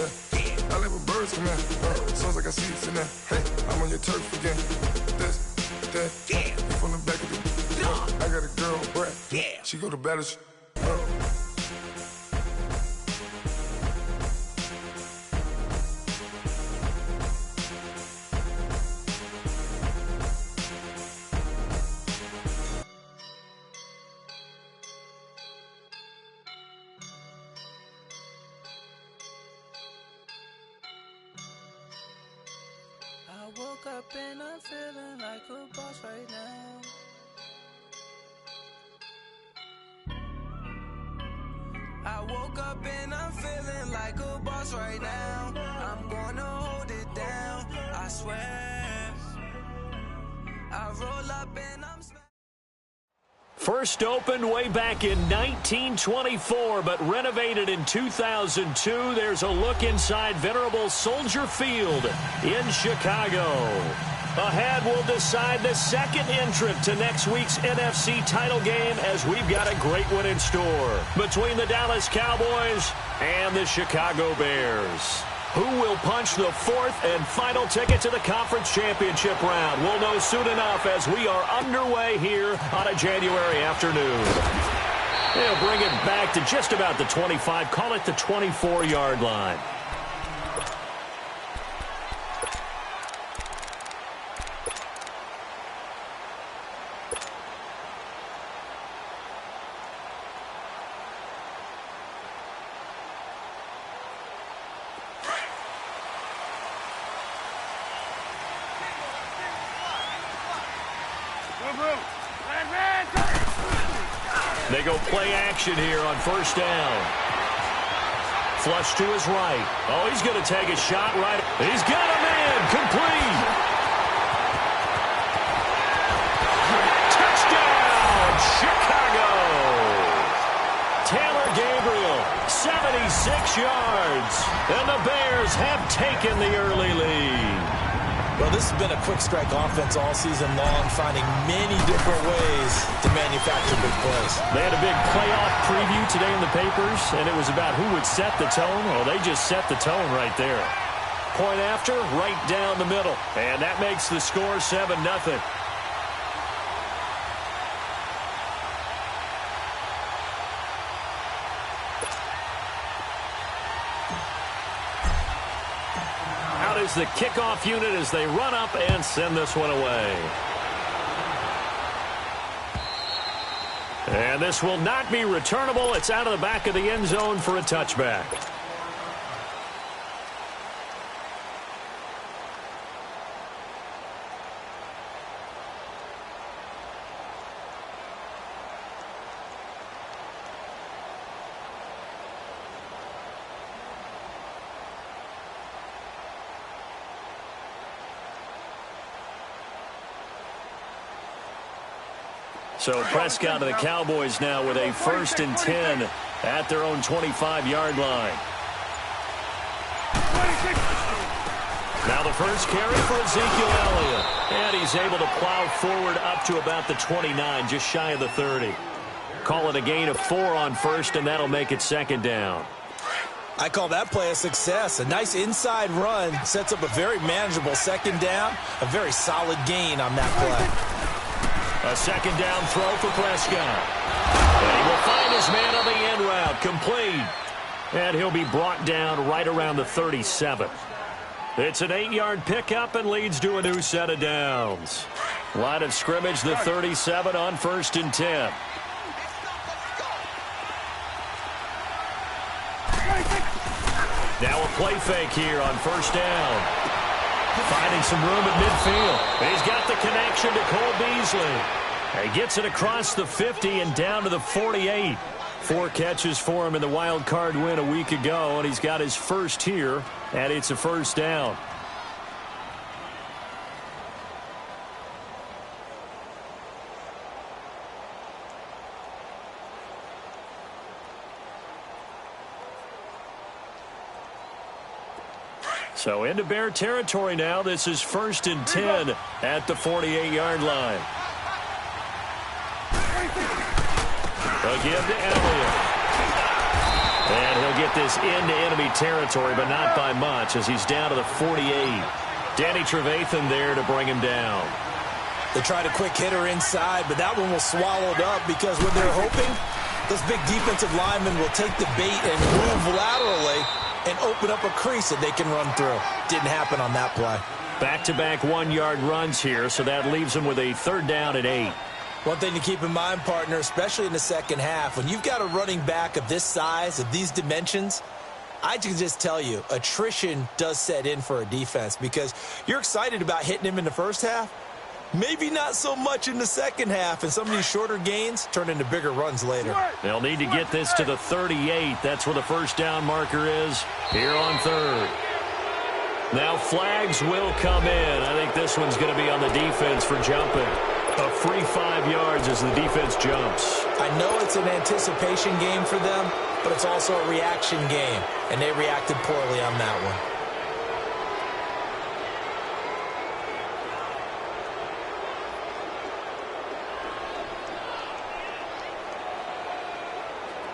I live where birds come in. Sounds like I see it in there. Hey, I'm on your turf again. This, that, from the back of the. I got a girl, Brad. She go to battle. I woke up and I'm feeling like a boss right now. I woke up and I'm feeling like a boss right now. I'm gonna hold it down, I swear. I roll up and I'm First opened way back in 1924, but renovated in 2002. There's a look inside venerable Soldier Field in Chicago. Ahead, we'll decide the second entrant to next week's NFC title game, as we've got a great one in store between the Dallas Cowboys and the Chicago Bears. Who will punch the fourth and final ticket to the conference championship round? We'll know soon enough as we are underway here on a January afternoon. They'll bring it back to just about the 25, call it the 24-yard line. They go play action here on first down. Flush to his right. Oh, he's going to take a shot right. He's got a man. Complete. Touchdown, Chicago. Taylor Gabriel, 76 yards. And the Bears have taken the early lead. Well, this has been a quick strike offense all season long, finding many different ways to manufacture big plays. They had a big playoff preview today in the papers, and it was about who would set the tone. Well, they just set the tone right there. Point after, right down the middle. And that makes the score 7-0. Is the kickoff unit as they run up and send this one away. And this will not be returnable. It's out of the back of the end zone for a touchback. So Prescott and the Cowboys now with a 1st and 10 at their own 25-yard line. Now the first carry for Ezekiel Elliott. And he's able to plow forward up to about the 29, just shy of the 30. Call it a gain of 4 on first, and that'll make it 2nd down. I call that play a success. A nice inside run sets up a very manageable 2nd down. A very solid gain on that play. A 2nd down throw for Prescott. And he will find his man on the end route. Complete. And he'll be brought down right around the 37. It's an 8-yard pickup and leads to a new set of downs. Line of scrimmage, the 37 on 1st and 10. Now a play fake here on 1st down. Finding some room at midfield. He's got the connection to Cole Beasley. He gets it across the 50 and down to the 48. 4 catches for him in the wild card win a week ago, and he's got his first here, and it's a 1st down. So into Bear territory now. This is 1st and 10 at the 48-yard line. A give to Elliott. And he'll get this into enemy territory, but not by much as he's down to the 48. Danny Trevathan there to bring him down. They tried a quick hitter inside, but that one was swallowed up because when they're hoping, those big defensive linemen will take the bait and move laterally and open up a crease that they can run through. Didn't happen on that play. Back-to-back one-yard runs here, so that leaves them with a 3rd down and 8. One thing to keep in mind, partner, especially in the second half, when you've got a running back of this size, of these dimensions, I can just tell you, attrition does set in for a defense because you're excited about hitting him in the first half. Maybe not so much in the second half, and some of these shorter gains turn into bigger runs later. They'll need to get this to the 38. That's where the first down marker is here on 3rd. Now flags will come in. I think this one's going to be on the defense for jumping. A free 5 yards as the defense jumps. I know it's an anticipation game for them, but it's also a reaction game, and they reacted poorly on that one.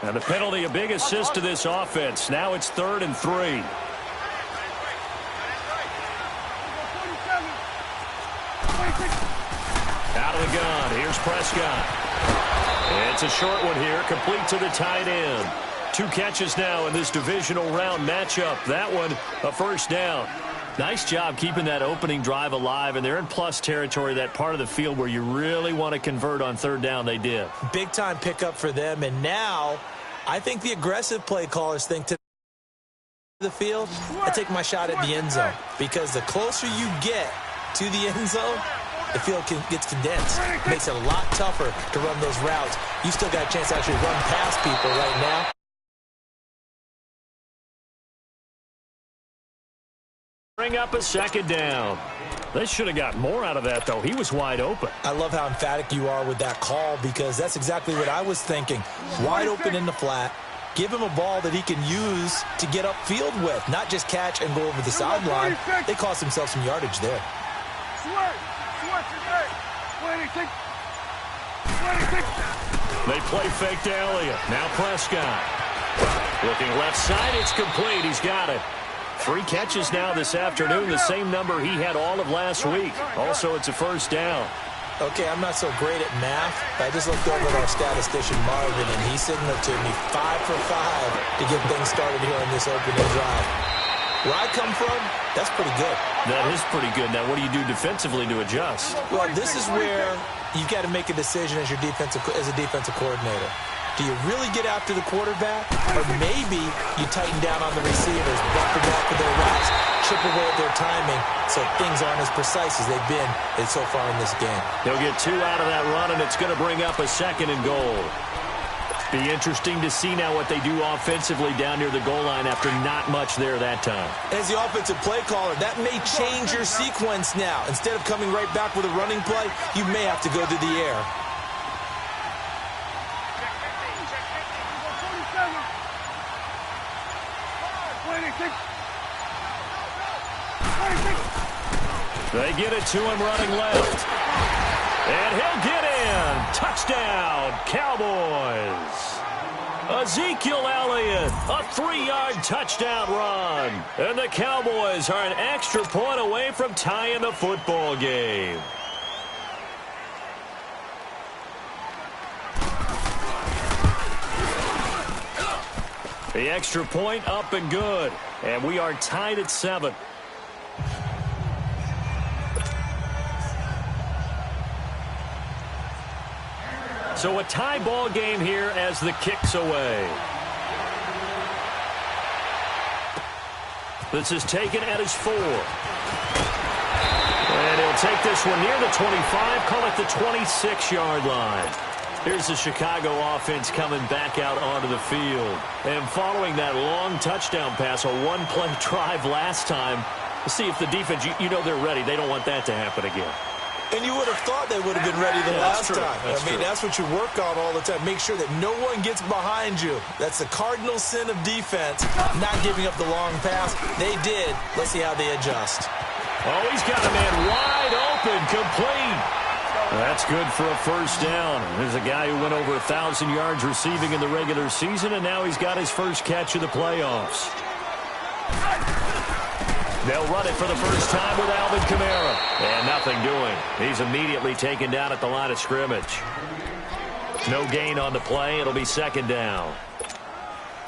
And the penalty, a big assist to this offense. Now it's 3rd and 3. Out of the gun. Here's Prescott. It's a short one here, complete to the tight end. 2 catches now in this divisional round matchup. That one, a first down. Nice job keeping that opening drive alive, and they're in plus territory, that part of the field where you really want to convert on 3rd down. They did. Big-time pickup for them, and now I think the aggressive play callers think to the field, I take my shot at the end zone, because the closer you get to the end zone, the field gets condensed. It makes it a lot tougher to run those routes. You still got a chance to actually run past people right now. Bring up a 2nd down. They should have got more out of that, though. He was wide open. I love how emphatic you are with that call because that's exactly what I was thinking. Wide open in the flat. Give him a ball that he can use to get upfield with, not just catch and go over the sideline. They cost themselves some yardage there. They play fake to Elliott. Now Prescott. Looking left side, it's complete. He's got it. 3 catches now this afternoon, the same number he had all of last week. Also, it's a first down. Okay, I'm not so great at math, but I just looked over at our statistician, Marvin, and he signaled to me 5 for 5 to get things started here on this opening drive. Where I come from, that's pretty good. That is pretty good. Now, what do you do defensively to adjust? Well, this is where you've got to make a decision as a defensive coordinator. Do you really get after the quarterback? Or maybe you tighten down on the receivers, buckle off of their routes, chip away at their timing so things aren't as precise as they've been so far in this game. He'll get 2 out of that run, and it's going to bring up a 2nd and goal. Be interesting to see now what they do offensively down near the goal line after not much there that time. As the offensive play caller, that may change your sequence now. Instead of coming right back with a running play, you may have to go to the air. They get it to him running left. And he'll get in. Touchdown, Cowboys. Ezekiel Elliott, a 3-yard touchdown run. And the Cowboys are an extra point away from tying the football game. The extra point up and good. And we are tied at 7. So a tie ball game here as the kick's away. This is taken at his 4. And he'll take this one near the 25, call it the 26-yard line. Here's the Chicago offense coming back out onto the field. And following that long touchdown pass, a 1-play drive last time, let's see if the defense, you know they're ready. They don't want that to happen again. And you would have thought they would have been ready the last time. That's what you work on all the time. Make sure that no one gets behind you. That's the cardinal sin of defense, not giving up the long pass. They did. Let's see how they adjust. Oh, he's got a man wide open, complete. That's good for a first down. There's a guy who went over 1,000 yards receiving in the regular season, and now he's got his first catch of the playoffs. They'll run it for the first time with Alvin Kamara. And nothing doing. He's immediately taken down at the line of scrimmage. No gain on the play. It'll be second down.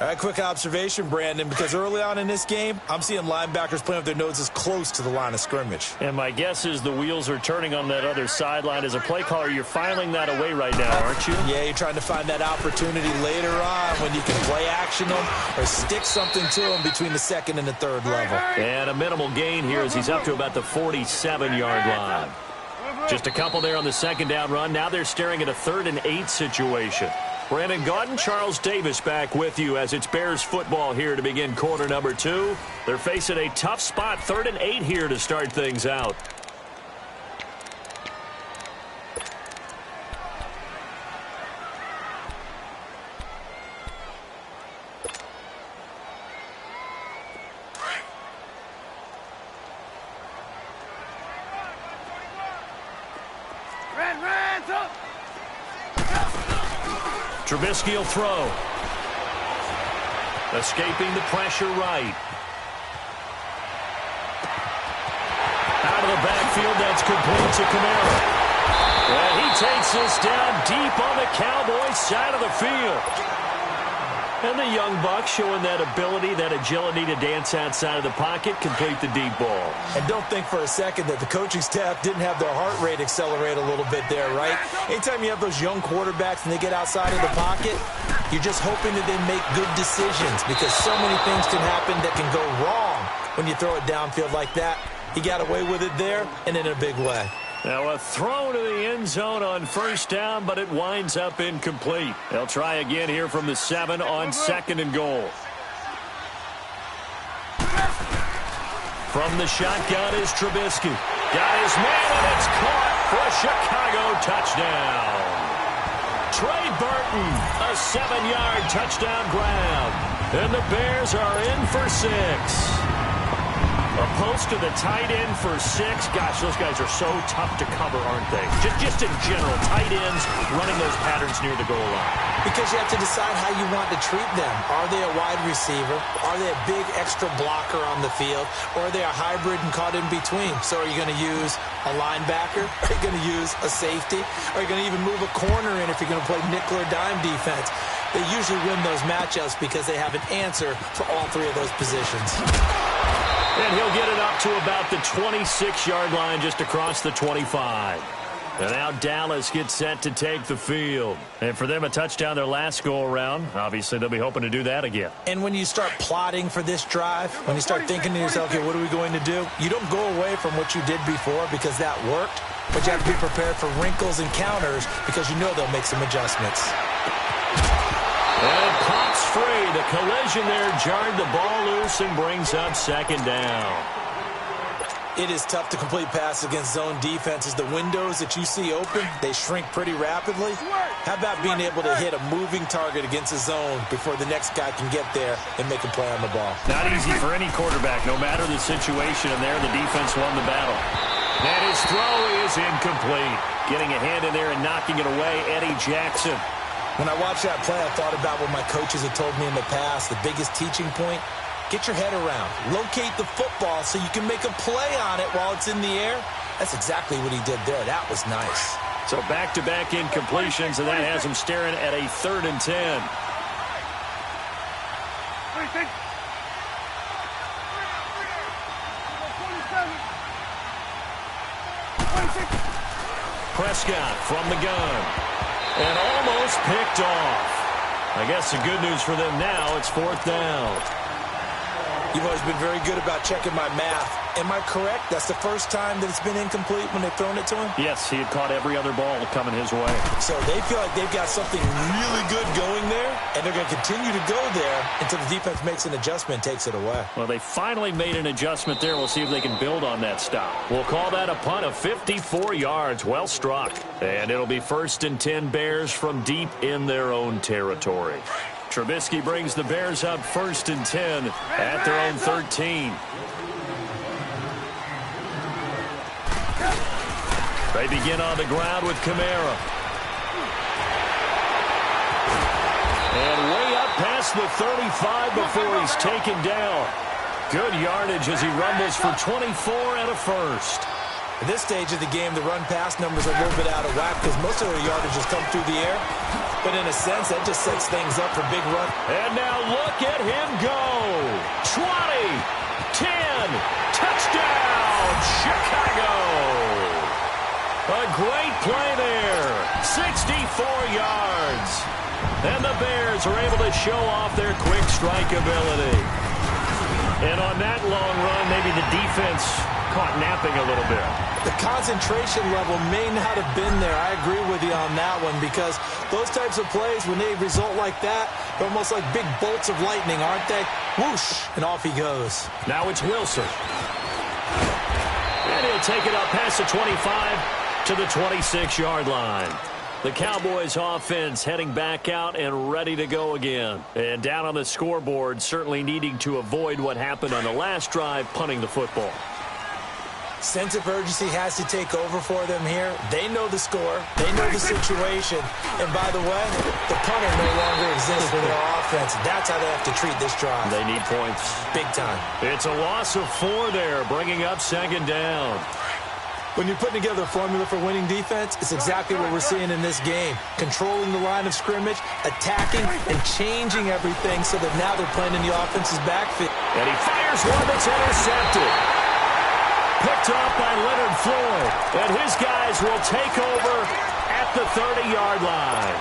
All right, quick observation, Brandon, because early on in this game, I'm seeing linebackers playing with their noses close to the line of scrimmage. And my guess is the wheels are turning on that other sideline. As a play caller, you're filing that away right now, aren't you? Yeah, you're trying to find that opportunity later on when you can play action them or stick something to them between the second and the third level. And a minimal gain here as he's up to about the 47-yard line. Just a couple there on the second down run. Now they're staring at a 3rd and 8 situation. Brandon Gaudin, Charles Davis back with you as it's Bears football here to begin quarter number 2. They're facing a tough spot, 3rd and 8 here to start things out. Trubisky will throw. Escaping the pressure right. Out of the backfield, that's complete to Kamara. And he takes this down deep on the Cowboys' side of the field. And the young buck showing that ability, that agility to dance outside of the pocket, complete the deep ball. And don't think for a second that the coaching staff didn't have their heart rate accelerate a little bit there, right? Anytime you have those young quarterbacks and they get outside of the pocket, you're just hoping that they make good decisions because so many things can happen that can go wrong when you throw it downfield like that. He got away with it there and in a big way. Now a throw to the end zone on first down, but it winds up incomplete. They'll try again here from the 7 on 2nd and goal. From the shotgun is Trubisky. Got his man, and it's caught for a Chicago touchdown. Trey Burton, a 7-yard touchdown grab. And the Bears are in for 6. A post to the tight end for 6. Gosh, those guys are so tough to cover, aren't they? Just in general, tight ends running those patterns near the goal line. Because you have to decide how you want to treat them. Are they a wide receiver? Are they a big extra blocker on the field? Or are they a hybrid and caught in between? So are you going to use a linebacker? Are you going to use a safety? Are you going to even move a corner in if you're going to play nickel or dime defense? They usually win those matchups because they have an answer for all 3 of those positions. And he'll get it up to about the 26-yard line just across the 25. And now Dallas gets set to take the field. And for them, a touchdown their last go-around. Obviously, they'll be hoping to do that again. And when you start plotting for this drive, when you start thinking to yourself, okay, what are we going to do? You don't go away from what you did before because that worked. But you have to be prepared for wrinkles and counters because you know they'll make some adjustments. And pops free. The collision there jarred the ball loose and brings up second down. It is tough to complete passes against zone defenses. The windows that you see open, they shrink pretty rapidly. How about being able to hit a moving target against a zone before the next guy can get there and make a play on the ball? Not easy for any quarterback, no matter the situation, and there the defense won the battle. And his throw is incomplete. Getting a hand in there and knocking it away, Eddie Jackson. When I watched that play, I thought about what my coaches had told me in the past. The biggest teaching point, get your head around. Locate the football so you can make a play on it while it's in the air. That's exactly what he did there. That was nice. So back-to-back incompletions, and that has him staring at a 3rd and 10. Prescott from the gun. And almost picked off. I guess the good news for them now, it's 4th down. You've always been very good about checking my math. Am I correct? That's the first time that it's been incomplete when they've thrown it to him? Yes, he had caught every other ball coming his way. So they feel like they've got something really good going there, and they're going to continue to go there until the defense makes an adjustment and takes it away. Well, they finally made an adjustment there. We'll see if they can build on that stop. We'll call that a punt of 54 yards. Well struck. And it'll be 1st and 10 Bears from deep in their own territory. Trubisky brings the Bears up 1st and 10 at their own 13. They begin on the ground with Kamara. And way up past the 35 before he's taken down. Good yardage as he rumbles for 24 and a first. At this stage of the game, the run-pass numbers are a little bit out of whack because most of their yardage has come through the air. But in a sense, that just sets things up for big run. And now look at him go. 20, 10, touchdown, Chicago. A great play there, 64 yards. And the Bears are able to show off their quick strike ability. And on that long run, maybe the defense caught napping a little bit. The concentration level may not have been there. I agree with you on that one because those types of plays, when they result like that, they're almost like big bolts of lightning, aren't they? Whoosh, and off he goes. Now it's Wilson. And he'll take it up past the 25 to the 26-yard line. The Cowboys offense heading back out and ready to go again. And down on the scoreboard, certainly needing to avoid what happened on the last drive, punting the football. Sense of urgency has to take over for them here. They know the score. They know the situation. And by the way, the punter no longer exists for their offense. That's how they have to treat this drive. They need points. Big time. It's a loss of 4 there, bringing up second down. When you're putting together a formula for winning defense, it's exactly what we're seeing in this game. Controlling the line of scrimmage, attacking, and changing everything so that now they're playing in the offense's backfield. And he fires one that's intercepted. Picked off by Leonard Floyd. And his guys will take over at the 30-yard line.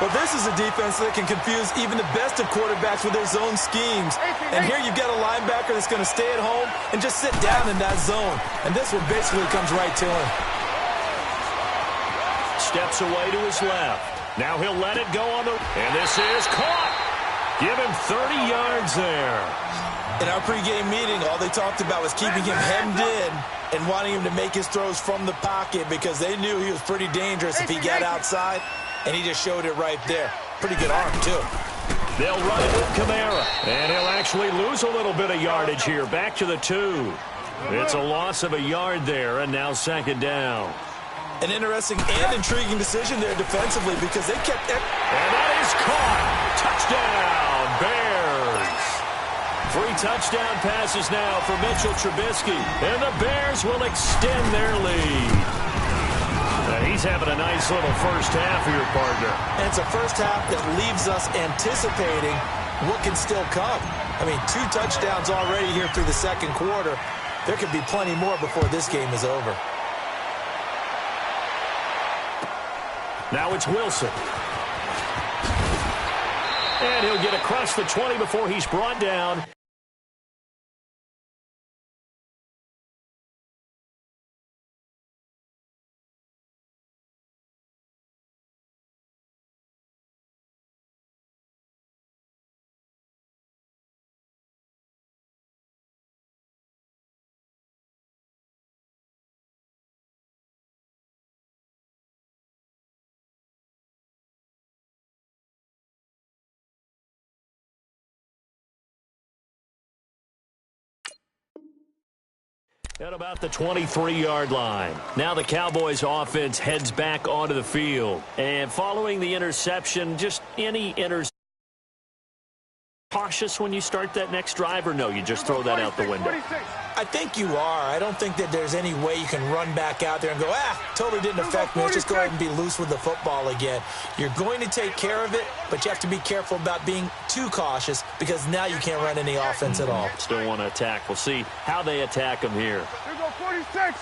Well, this is a defense that can confuse even the best of quarterbacks with their zone schemes. And here you've got a linebacker that's going to stay at home and just sit down in that zone. And this one basically comes right to him. Steps away to his left. Now he'll let it go on the... And this is caught. Give him 30 yards there. In our pregame meeting, all they talked about was keeping him hemmed in and wanting him to make his throws from the pocket because they knew he was pretty dangerous if he got outside, and he just showed it right there. Pretty good arm, too. They'll run it with Kamara, and he'll actually lose a little bit of yardage here. Back to the 2. It's a loss of a yard there, and now second down. An interesting and intriguing decision there defensively because they kept... And that is caught. Touchdown, Bears. 3 touchdown passes now for Mitchell Trubisky. And the Bears will extend their lead. He's having a nice little first half here, partner. And it's a first half that leaves us anticipating what can still come. I mean, 2 touchdowns already here through the second quarter. There could be plenty more before this game is over. Now it's Wilson. And he'll get across the 20 before he's brought down. At about the 23-yard line. Now the Cowboys offense heads back onto the field. And following the interception, just any interception. Cautious when you start that next drive, or no, you just throw that out the window? I think you are. I don't think that there's any way you can run back out there and go, totally didn't affect me. Let's just go ahead and be loose with the football again. You're going to take care of it, but you have to be careful about being too cautious because now you can't run any offense at all. Still want to attack. We'll see how they attack them here. Here go 46.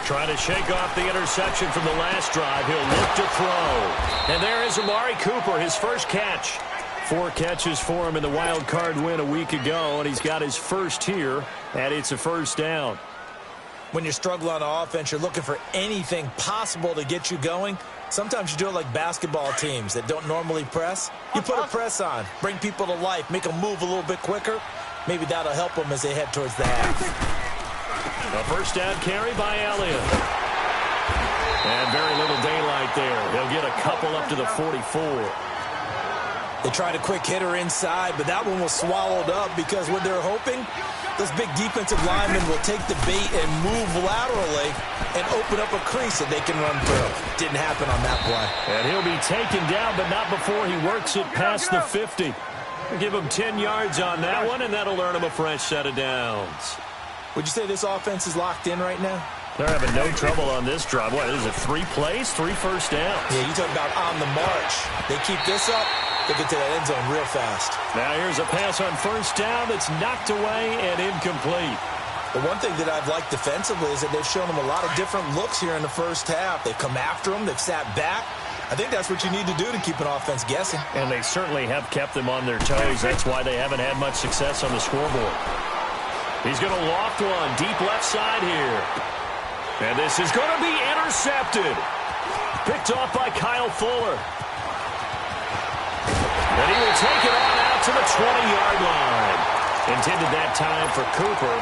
Trying to shake off the interception from the last drive. He'll look to throw. And there is Amari Cooper, his first catch. 4 catches for him in the wild card win a week ago, and he's got his first here, and it's a first down. When you struggle on offense, you're looking for anything possible to get you going. Sometimes you do it like basketball teams that don't normally press. You put a press on, bring people to life, make them move a little bit quicker. Maybe that'll help them as they head towards the half. A first down carry by Elliott. And very little daylight there. They'll get a couple up to the 44. They tried a quick hitter inside, but that one was swallowed up because what they're hoping, those big defensive linemen will take the bait and move laterally and open up a crease that they can run through. Didn't happen on that play. And he'll be taken down, but not before he works it past the 50. We'll give him 10 yards on that one, and that'll earn him a fresh set of downs. Would you say this offense is locked in right now? They're having no trouble on this drive. What is it, 3 plays, 3 first downs? Yeah, you talk about on the march. They keep this up, they get to that end zone real fast. Now here's a pass on first down that's knocked away and incomplete. The one thing that I've liked defensively is that they've shown them a lot of different looks here in the first half. They've come after them. They've sat back. I think that's what you need to do to keep an offense guessing. And they certainly have kept them on their toes. That's why they haven't had much success on the scoreboard. He's going to loft one deep left side here. And this is going to be intercepted. Picked off by Kyle Fuller. And he will take it on out to the 20-yard line. Intended that time for Cooper.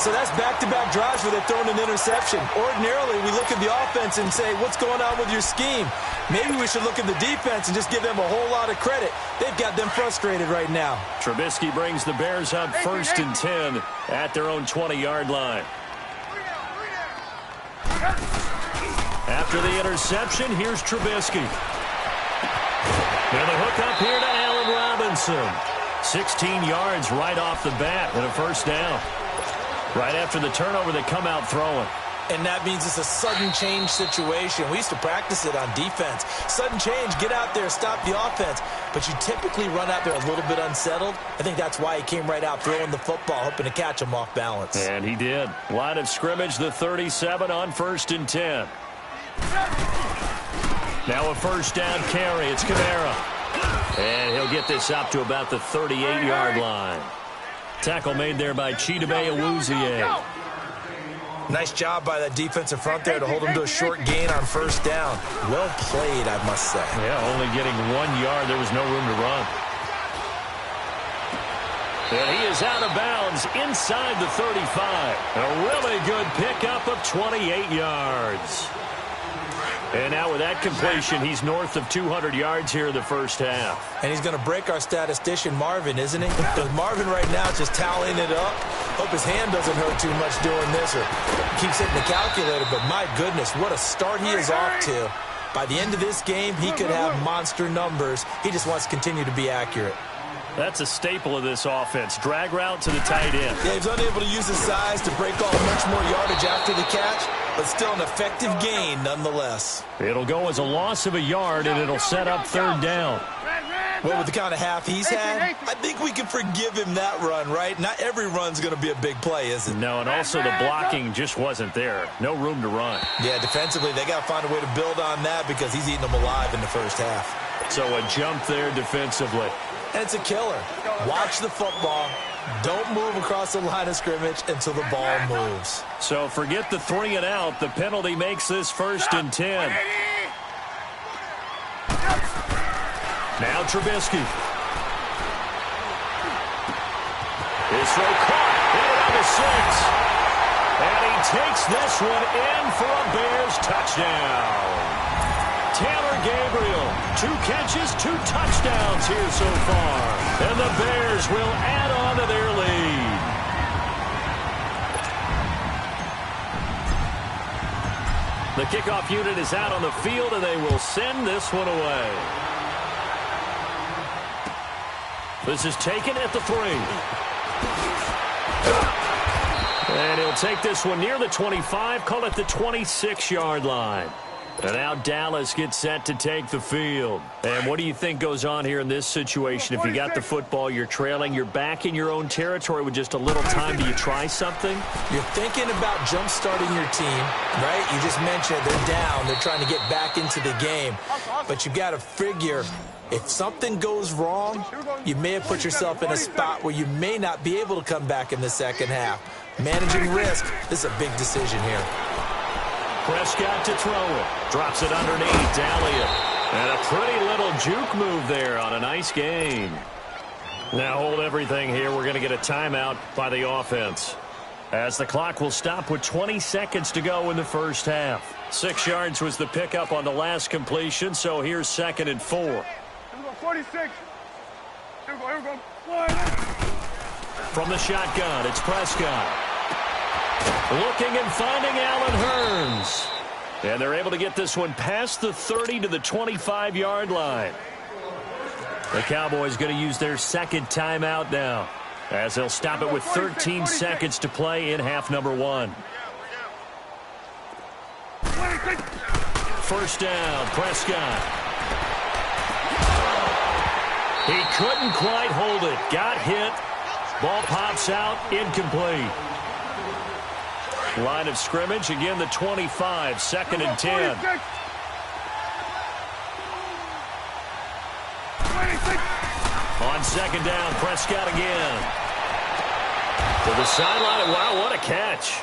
So that's back-to-back drives where they're throwing an interception. Ordinarily, we look at the offense and say, what's going on with your scheme? Maybe we should look at the defense and just give them a whole lot of credit. They've got them frustrated right now. Trubisky brings the Bears up 1st and 10 at their own 20-yard line. After the interception, here's Trubisky. And a hook up here to Allen Robinson. 16 yards right off the bat and a first down. Right after the turnover, they come out throwing. And that means it's a sudden change situation. We used to practice it on defense. Sudden change, get out there, stop the offense. But you typically run out there a little bit unsettled. I think that's why he came right out throwing the football, hoping to catch him off balance. And he did. Line of scrimmage, the 37 on 1st and 10. Now a first down carry. It's Kamara. And he'll get this up to about the 38-yard line. Tackle made there by Chidobe Awuzie. Nice job by that defensive front there to hold him to a short gain on first down. Well played, I must say. Yeah, only getting 1 yard. There was no room to run. And he is out of bounds inside the 35. A really good pickup of 28 yards. And now with that completion, he's north of 200 yards here in the first half. And he's going to break our statistician, Marvin, isn't he? Because Marvin right now is just tallying it up. Hope his hand doesn't hurt too much doing this or keeps hitting the calculator. But my goodness, what a start he is off to. By the end of this game, he could have monster numbers. He just wants to continue to be accurate. That's a staple of this offense. Drag route to the tight end. Yeah, he's unable to use his size to break off much more yardage after the catch, but still an effective gain nonetheless. It'll go as a loss of a yard, and it'll set up 3rd down. Well, with the kind of half he's had, I think we can forgive him that run, right? Not every run's going to be a big play, is it? No, and also the blocking just wasn't there. No room to run. Yeah, defensively, they got to find a way to build on that because he's eating them alive in the first half. So a jump there defensively. And it's a killer. Watch the football. Don't move across the line of scrimmage until the ball moves. So forget the 3 and out. The penalty makes this 1st and 10. Now Trubisky. His throw caught. Hit it on the 6. And he takes this one in for a Bears touchdown. Taylor Gabriel, 2 catches, 2 touchdowns here so far. And the Bears will add on to their lead. The kickoff unit is out on the field, and they will send this one away. This is taken at the 3. And he'll take this one near the 25, call it the 26-yard line. And now Dallas gets set to take the field. And what do you think goes on here in this situation? If you got the football, you're trailing, you're back in your own territory with just a little time. Do you try something? You're thinking about jump-starting your team, right? You just mentioned they're down. They're trying to get back into the game. But you've got to figure if something goes wrong, you may have put yourself in a spot where you may not be able to come back in the second half. Managing risk, this is a big decision here. Prescott to throw it. Drops it underneath to Elliott. And a pretty little juke move there on a nice gain. Now hold everything here. We're going to get a timeout by the offense, as the clock will stop with 20 seconds to go in the first half. 6 yards was the pickup on the last completion, so here's 2nd and 4. 46. From the shotgun, it's Prescott. Looking and finding Allen Hurns. And they're able to get this one past the 30 to the 25-yard line. The Cowboys going to use their second timeout now, as they'll stop it with 13 seconds to play in half number 1. First down, Prescott. He couldn't quite hold it. Got hit. Ball pops out, incomplete. Line of scrimmage, again the 25, second and 10. On second down, Prescott again. To the sideline. Wow, what a catch.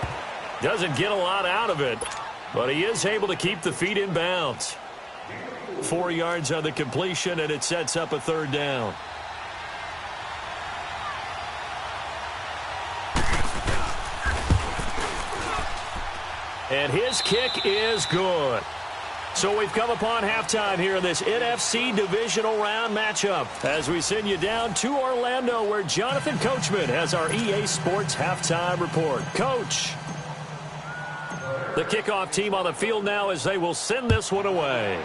Doesn't get a lot out of it, but he is able to keep the feet in bounds. 4 yards on the completion, and it sets up a third down. And his kick is good. So we've come upon halftime here in this NFC Divisional Round matchup as we send you down to Orlando, where Jonathan Coachman has our EA Sports Halftime Report. Coach. The kickoff team on the field now as they will send this one away.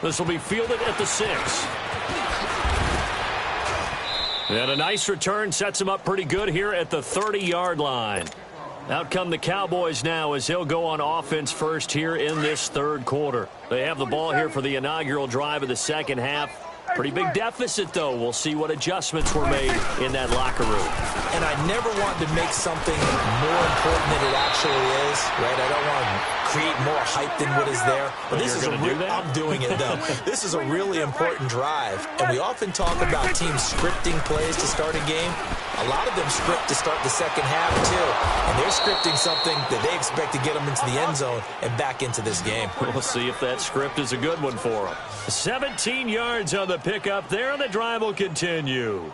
This will be fielded at the 6. And a nice return sets him up pretty good here at the 30-yard line. Out come the Cowboys now as he'll go on offense first here in this third quarter. They have the ball here for the inaugural drive of the second half. Pretty big deficit, though. We'll see what adjustments were made in that locker room. And I never wanted to make something more important than it actually is, right? I don't want to create more hype than what is there. But this is I'm doing it, though. This is a really important drive. And we often talk about teams scripting plays to start a game. A lot of them script to start the second half, too. And they're scripting something that they expect to get them into the end zone and back into this game. We'll see if that script is a good one for them. 17 yards on the pickup there, and the drive will continue.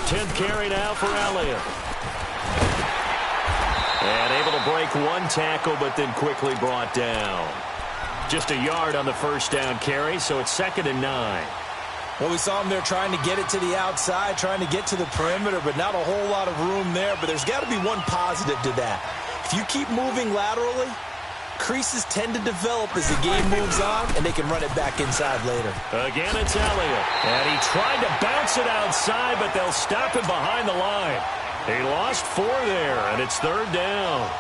10th carry now for Elliott. And able to break one tackle, but then quickly brought down. Just a yard on the first down carry, so it's 2nd and 9. Well, we saw him there trying to get it to the outside, trying to get to the perimeter, but not a whole lot of room there. But there's got to be one positive to that. If you keep moving laterally, creases tend to develop as the game moves on, and they can run it back inside later. Again, it's Elliott. And he tried to bounce it outside, but they'll stop him behind the line. He lost 4 there, and it's 3rd down.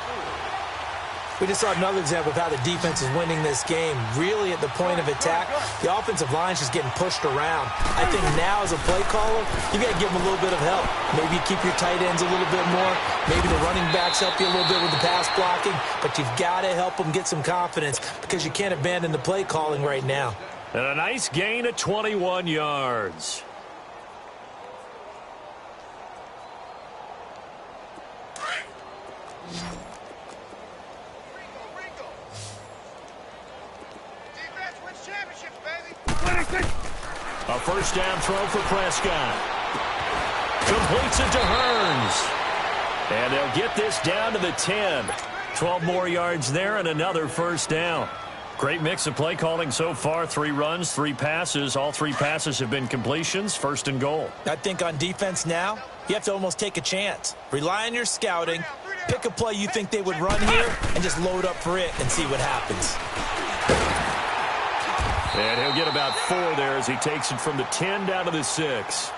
We just saw another example of how the defense is winning this game. Really at the point of attack, the offensive line's just getting pushed around. I think now as a play caller, you got to give them a little bit of help. Maybe you keep your tight ends a little bit more. Maybe the running backs help you a little bit with the pass blocking. But you've got to help them get some confidence because you can't abandon the play calling right now. And a nice gain of 21 yards. A first down throw for Prescott. Completes it to Hurns. And they'll get this down to the 10. 12 more yards there and another first down. Great mix of play calling so far. 3 runs, 3 passes. All 3 passes have been completions. 1st and goal. I think on defense now, you have to almost take a chance. Rely on your scouting. Pick a play you think they would run here and just load up for it and see what happens. And he'll get about 4 there as he takes it from the 10 down to the 6.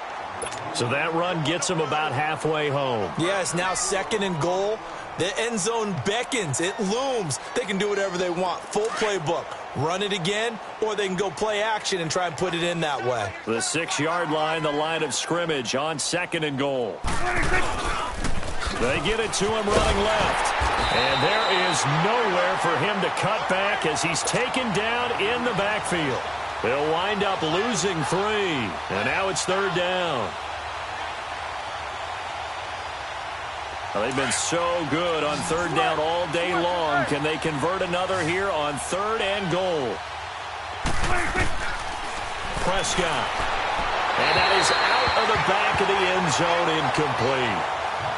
So that run gets him about halfway home. Yeah, it's now 2nd and goal. The end zone beckons. It looms. They can do whatever they want. Full playbook. Run it again, or they can go play action and try and put it in that way. The 6-yard line, the line of scrimmage on 2nd and goal. They get it to him running left. And there is nowhere for him to cut back as he's taken down in the backfield. They'll wind up losing 3. And now it's 3rd down. Well, they've been so good on 3rd down all day long. Can they convert another here on 3rd and goal? Prescott. And that is out of the back of the end zone, incomplete.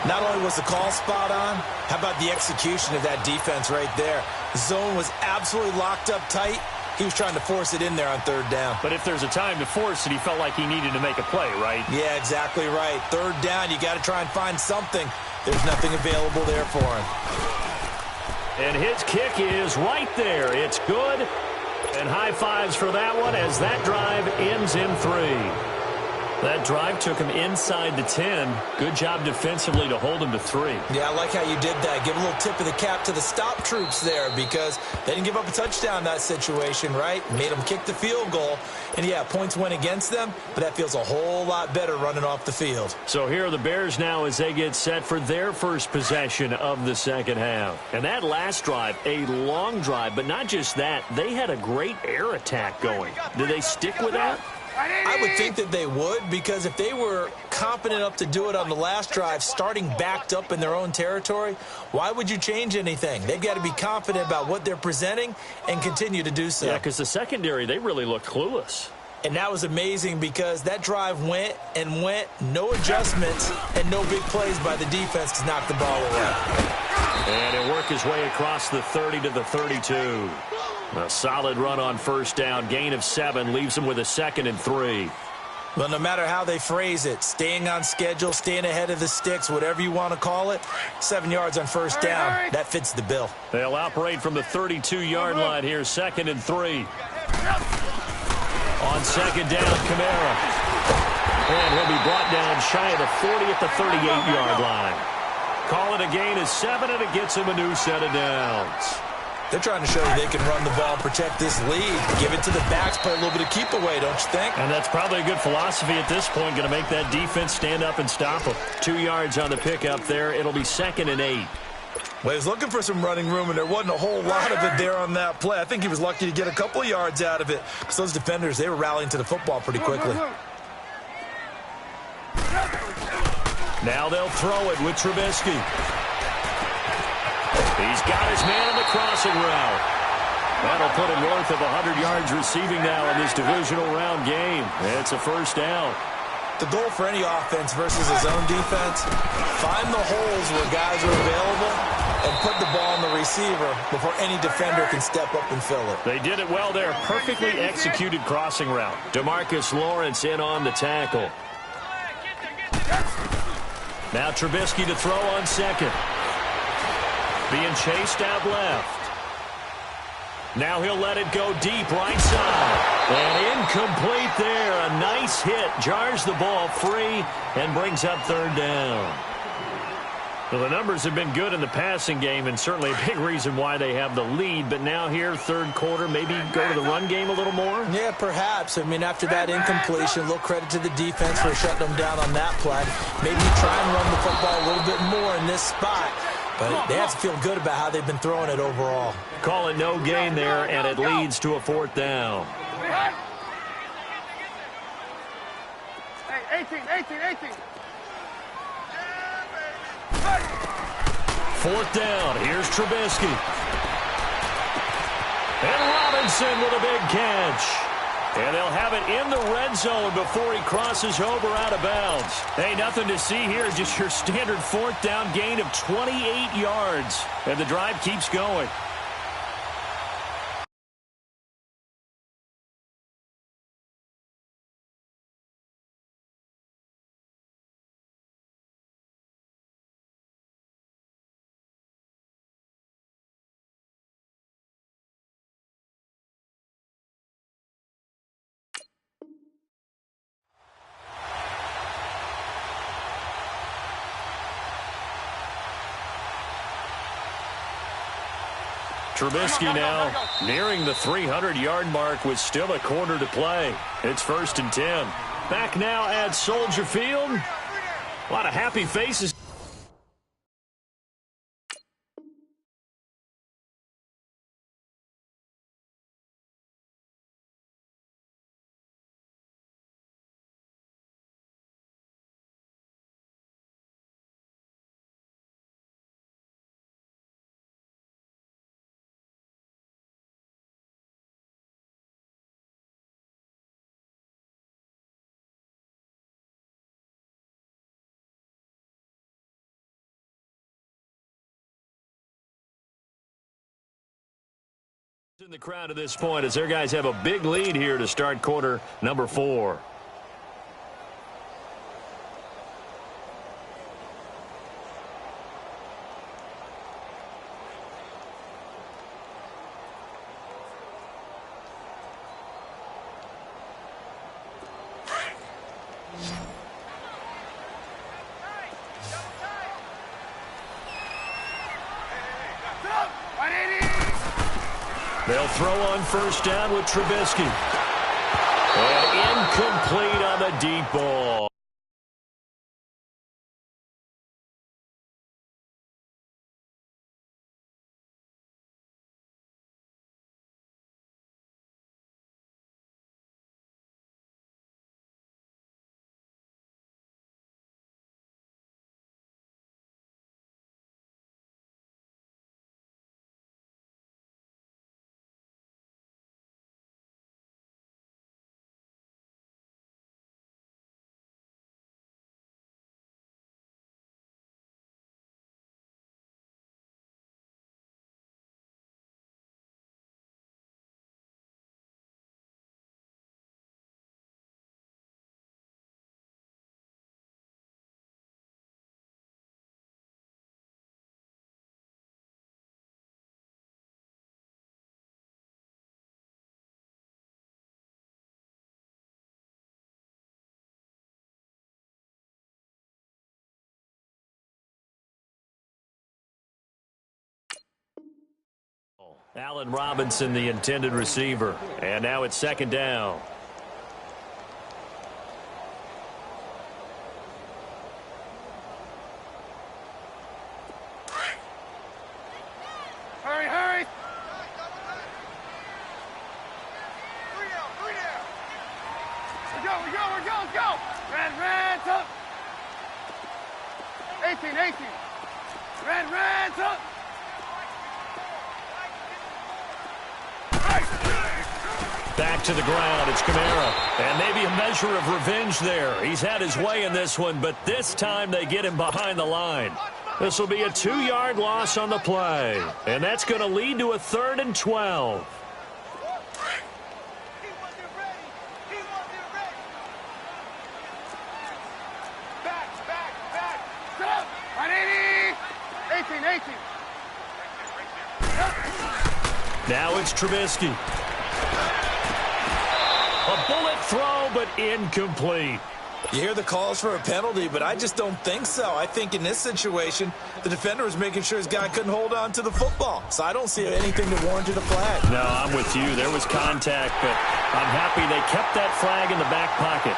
Not only was the call spot on, how about the execution of that defense right there? The zone was absolutely locked up tight. He was trying to force it in there on third down. But if there's a time to force it, he felt like he needed to make a play, right? Yeah, exactly right. Third down, you got to try and find something. There's nothing available there for him. And his kick is right there. It's good. And high fives for that one as that drive ends in 3. That drive took him inside the 10. Good job defensively to hold him to 3. Yeah, I like how you did that. Give a little tip of the cap to the stop troops there because they didn't give up a touchdown in that situation, right? Made them kick the field goal. And, yeah, points went against them, but that feels a whole lot better running off the field. So here are the Bears now as they get set for their first possession of the second half. And that last drive, a long drive, but not just that. They had a great air attack going. Do they stick with that? I would think that they would because if they were confident enough to do it on the last drive, starting backed up in their own territory, why would you change anything? They've got to be confident about what they're presenting and continue to do so. Yeah, because the secondary, they really looked clueless. And that was amazing because that drive went and went, no adjustments, and no big plays by the defense to knock the ball away. And he'll work his way across the 30 to the 32. A solid run on first down. Gain of 7 leaves him with a 2nd and 3. Well, no matter how they phrase it, staying on schedule, staying ahead of the sticks, whatever you want to call it, 7 yards on first down, that fits the bill. They'll operate from the 32-yard line here, 2nd and 3. On second down, Kamara. And he'll be brought down shy of the 40 at the 38-yard line. Call it a gain of 7, and it gets him a new set of downs. They're trying to show you they can run the ball and protect this lead. Give it to the backs, play a little bit of keep away, don't you think? And that's probably a good philosophy at this point. Going to make that defense stand up and stop them. 2 yards on the pickup there. It'll be 2nd and 8. Well, he was looking for some running room, and there wasn't a whole lot of it there on that play. I think he was lucky to get a couple of yards out of it because those defenders, they were rallying to the football pretty quickly. Now they'll throw it with Trubisky. He's got his man on the crossing route. That'll put him north of 100 yards receiving now in this divisional round game. It's a first down. The goal for any offense versus his own defense, find the holes where guys are available and put the ball on the receiver before any defender can step up and fill it. They did it well there. Perfectly executed crossing route. DeMarcus Lawrence in on the tackle. Now Trubisky to throw on second. Being chased out left. Now he'll let it go deep right side. And incomplete there. A nice hit. Jars the ball free and brings up third down. Well, the numbers have been good in the passing game and certainly a big reason why they have the lead. But now here, third quarter, maybe go to the run game a little more? Yeah, perhaps. I mean, after that incompletion, a little credit to the defense for shutting them down on that play. Maybe try and run the football a little bit more in this spot. But they have to feel good about how they've been throwing it overall. Call it no gain there, and it leads to a fourth down. Hey, 18. Fourth down. Here's Trubisky. And Robinson with a big catch. And they'll have it in the red zone before he crosses over out of bounds. Hey, nothing to see here. Just your standard fourth down gain of 28 yards. And the drive keeps going. Trubisky now nearing the 300-yard mark with still a quarter to play. It's 1st and 10. Back now at Soldier Field. A lot of happy faces. In the crowd at this point as their guys have a big lead here to start quarter number 4. They'll throw on first down with Trubisky. And incomplete on the deep ball. Allen Robinson, the intended receiver. And now it's second down. Hurry, hurry! We go, let's go! Red, up! 18. Red, up! Back to the ground, it's Kamara. And maybe a measure of revenge there. He's had his way in this one, but this time they get him behind the line. This will be a 2-yard loss on the play. And that's going to lead to a 3rd and 12. Back. Stop! 18. Now it's Trubisky. A bullet throw, but incomplete. You hear the calls for a penalty, but I just don't think so. I think in this situation, the defender was making sure his guy couldn't hold on to the football. So I don't see anything to warrant a flag. No, I'm with you. There was contact, but I'm happy they kept that flag in the back pocket.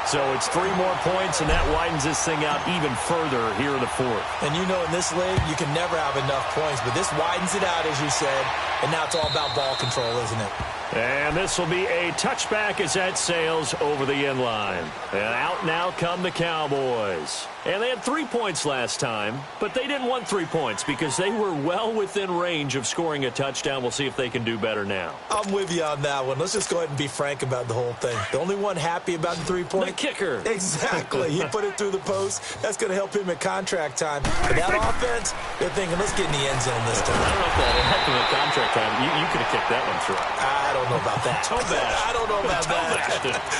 So it's 3 more points, and that widens this thing out even further here in the 4th. And you know in this league, you can never have enough points, but this widens it out, as you said, and now it's all about ball control, isn't it? And this will be a touchback as that sails over the end line. And out now come the Cowboys. And they had 3 points last time, but they didn't want 3 points because they were well within range of scoring a touchdown. We'll see if they can do better now. I'm with you on that one. Let's just go ahead and be frank about the whole thing. The only one happy about the 3 points? The kicker. Exactly. He put it through the post. That's going to help him at contract time. But that offense, they're thinking, let's get in the end zone this time. I don't know if that happened at contract time. You could have kicked that one through. I don't know about that. Toe bash. I don't know about that.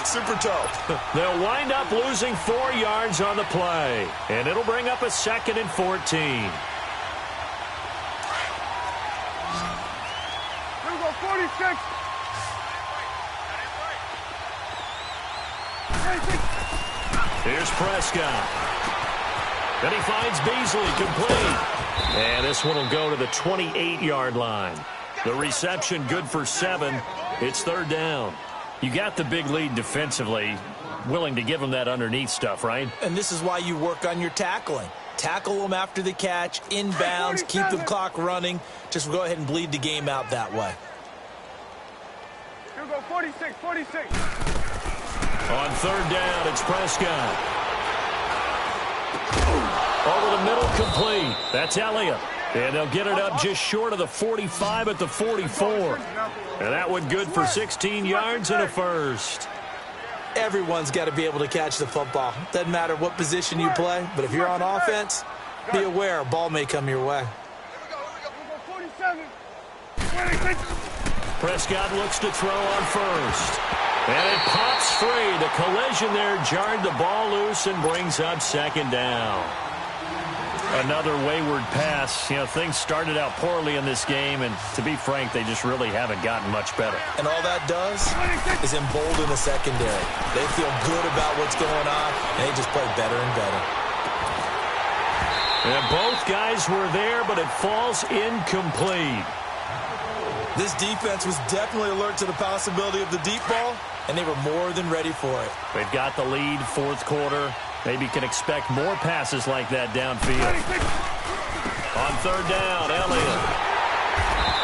Super toe. They'll wind up losing 4 yards on the play. And it'll bring up a 2nd and 14. Here we go, 46. Here's Prescott. Then he finds Beasley, complete. And this one will go to the 28-yard line. The reception good for 7. It's 3rd down. You got the big lead defensively. Willing to give them that underneath stuff, right? And this is why you work on your tackling. Tackle them after the catch, inbounds, keep the clock running. Just go ahead and bleed the game out that way. Here we go, 46. On 3rd down, it's Prescott. Over the middle, complete. That's Elliott. And they'll get it up just short of the 45 at the 44. And that one good for 16 yards and a first. Everyone's got to be able to catch the football. Doesn't matter what position you play, but if you're on offense, be aware a ball may come your way. Here we go, 47. 26. Prescott looks to throw on first. And it pops free. The collision there jarred the ball loose and brings up second down. Another wayward pass. You know, things started out poorly in this game, and to be frank, they just really haven't gotten much better. And all that does is embolden the secondary. They feel good about what's going on, and they just play better and better. And both guys were there, but it falls incomplete. This defense was definitely alert to the possibility of the deep ball, and they were more than ready for it. They've got the lead, fourth quarter. Maybe can expect more passes like that downfield. On third down, Elliott.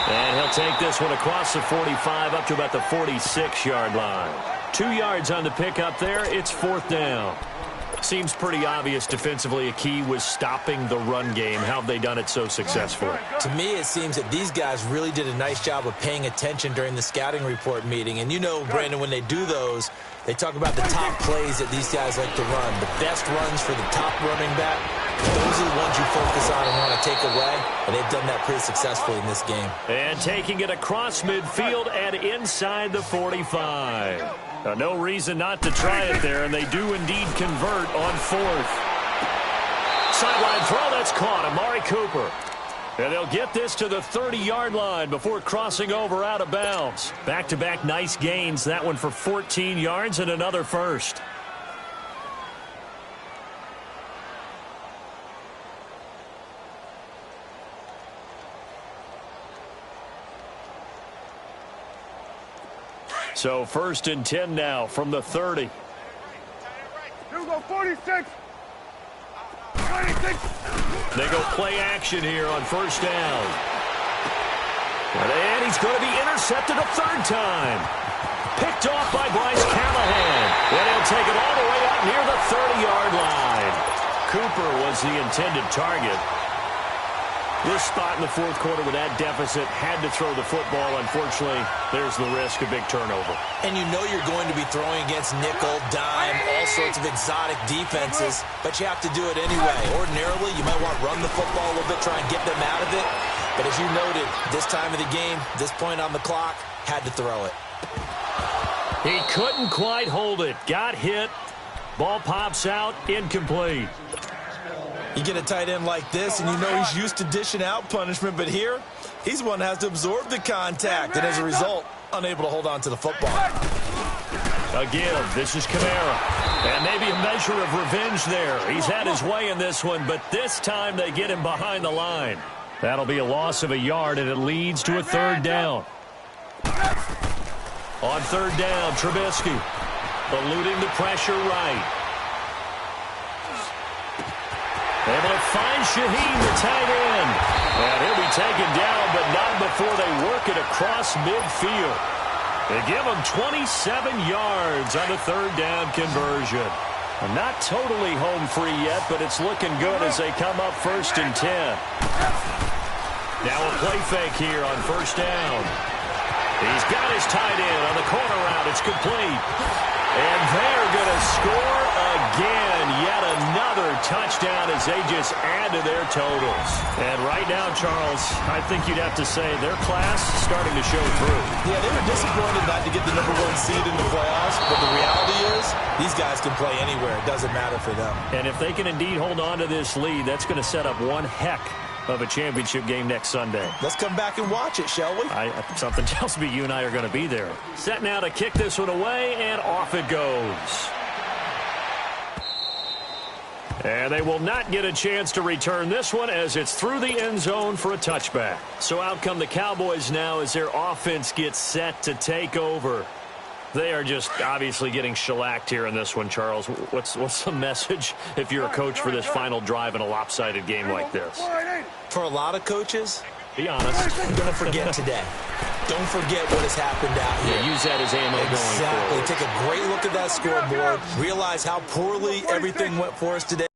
And he'll take this one across the 45 up to about the 46-yard line. 2 yards on the pickup there. It's fourth down. Seems pretty obvious defensively a key was stopping the run game. How have they done it so successfully? To me, it seems that these guys really did a nice job of paying attention during the scouting report meeting. And you know, Brandon, when they do those, they talk about the top plays that these guys like to run. The best runs for the top running back, those are the ones you focus on and want to take away. And they've done that pretty successfully in this game. And taking it across midfield and inside the 45. No reason not to try it there, and they do indeed convert on fourth. Sideline throw, that's caught. Amari Cooper. And they'll get this to the 30-yard line before crossing over out of bounds. Back-to-back nice gains. That one for 14 yards and another first. So first and 10 now from the 30. Here we go, 46. 26. They go play action here on first down. And he's going to be intercepted a third time. Picked off by Bryce Callahan. And he'll take it all the way out near the 30-yard line. Cooper was the intended target. This spot in the fourth quarter with that deficit, had to throw the football. Unfortunately, there's the risk of big turnover. And you know you're going to be throwing against nickel, dime, all sorts of exotic defenses, but you have to do it anyway. Ordinarily, you might want to run the football a little bit, try and get them out of it. But as you noted, this time of the game, this point on the clock, had to throw it. He couldn't quite hold it. Got hit. Ball pops out. Incomplete. You get a tight end like this, and you know he's used to dishing out punishment, but here, he's one that has to absorb the contact, and as a result, unable to hold on to the football. A give. This is Kamara. And maybe a measure of revenge there. He's had his way in this one, but this time they get him behind the line. That'll be a loss of a yard, and it leads to a third down. On third down, Trubisky eluding the pressure right. Able to find Shaheen, the tight end. And he'll be taken down, but not before they work it across midfield. They give him 27 yards on the third down conversion. Not totally home free yet, but it's looking good as they come up first and 10. Now a play fake here on first down. He's got his tight end on the corner route. It's complete. And they're going to score again. Yet another touchdown as they just add to their totals. And right now, Charles, I think you'd have to say their class starting to show through. Yeah, they were disappointed not to get the #1 seed in the playoffs, but the reality is these guys can play anywhere. It doesn't matter for them. And if they can indeed hold on to this lead, that's going to set up one heck of a championship game next Sunday. Let's come back and watch it, shall we? Something tells me you and I are going to be there. Set now to kick this one away, and off it goes. And they will not get a chance to return this one as it's through the end zone for a touchback. So out come the Cowboys now as their offense gets set to take over. They are just obviously getting shellacked here in this one, Charles. What's the message if you're a coach for this final drive in a lopsided game like this? For a lot of coaches, be honest, I'm going to forget today. Don't forget what has happened out here. Yeah, use that as ammo going forward. Exactly. Take a great look at that scoreboard. Realize how poorly everything went for us today.